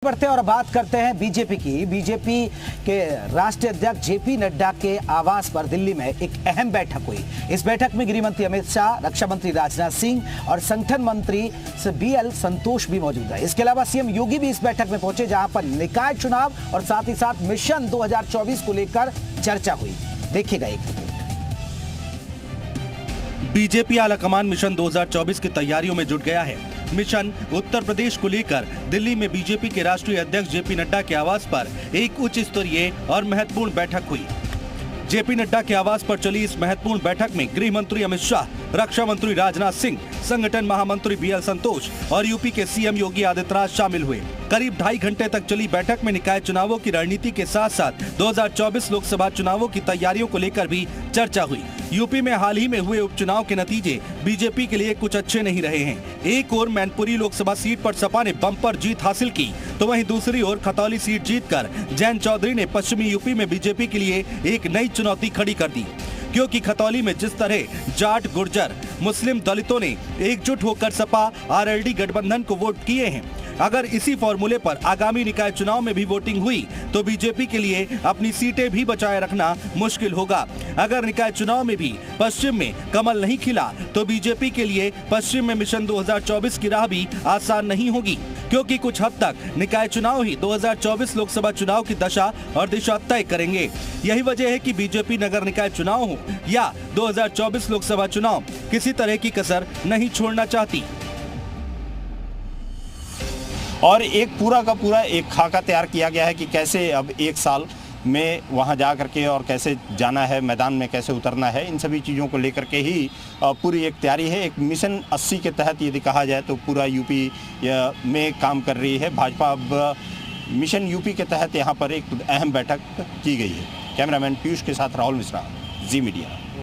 बढ़ते और बात करते हैं बीजेपी की। बीजेपी के राष्ट्रीय अध्यक्ष जेपी नड्डा के आवास पर दिल्ली में एक अहम बैठक हुई। इस बैठक में गृह मंत्री अमित शाह, रक्षा मंत्री राजनाथ सिंह और संगठन मंत्री बीएल संतोष भी मौजूद है। इसके अलावा सीएम योगी भी इस बैठक में पहुंचे, जहां पर निकाय चुनाव और साथ ही साथ मिशन 2024 को लेकर चर्चा हुई। देखिएगा एक रिपोर्ट। बीजेपी आलाकमान मिशन 2024 की तैयारियों में जुट गया है। मिशन उत्तर प्रदेश को लेकर दिल्ली में बीजेपी के राष्ट्रीय अध्यक्ष जेपी नड्डा के आवास पर एक उच्च स्तरीय और महत्वपूर्ण बैठक हुई। जेपी नड्डा के आवास पर चली इस महत्वपूर्ण बैठक में गृह मंत्री अमित शाह, रक्षा मंत्री राजनाथ सिंह, संगठन महामंत्री बीएल संतोष और यूपी के सीएम योगी आदित्यनाथ शामिल हुए। करीब 2.5 घंटे तक चली बैठक में निकाय चुनावों की रणनीति के साथ साथ 2024 लोकसभा चुनावों की तैयारियों को लेकर भी चर्चा हुई। यूपी में हाल ही में हुए उपचुनाव के नतीजे बीजेपी के लिए कुछ अच्छे नहीं रहे हैं। एक ओर मैनपुरी लोकसभा सीट पर सपा ने बम्पर जीत हासिल की, तो वहीं दूसरी ओर खतौली सीट जीतकर जयंत चौधरी ने पश्चिमी यूपी में बीजेपी के लिए एक नई चुनौती खड़ी कर दी, क्योंकि खतौली में जिस तरह जाट, गुर्जर, मुस्लिम, दलितों ने एकजुट होकर सपा आरएलडी गठबंधन को वोट किए हैं, अगर इसी फॉर्मूले पर आगामी निकाय चुनाव में भी वोटिंग हुई तो बीजेपी के लिए अपनी सीटें भी बचाए रखना मुश्किल होगा। अगर निकाय चुनाव में भी पश्चिम में कमल नहीं खिला तो बीजेपी के लिए पश्चिम में मिशन 2024 की राह भी आसान नहीं होगी, क्योंकि कुछ हद तक निकाय चुनाव ही 2024 लोकसभा चुनाव की दशा और दिशा तय करेंगे। यही वजह है कि बीजेपी नगर निकाय चुनाव हो या 2024 लोकसभा चुनाव, किसी तरह की कसर नहीं छोड़ना चाहती। और एक पूरा का पूरा एक खाका तैयार किया गया है कि कैसे अब एक साल में वहां जा करके और कैसे जाना है, मैदान में कैसे उतरना है, इन सभी चीज़ों को लेकर के ही पूरी एक तैयारी है। एक मिशन 80 के तहत यदि कहा जाए तो पूरा यूपी में काम कर रही है भाजपा। अब मिशन यूपी के तहत यहाँ पर एक अहम बैठक की गई है। कैमरामैन पीयूष के साथ राहुल मिश्रा, जी मीडिया।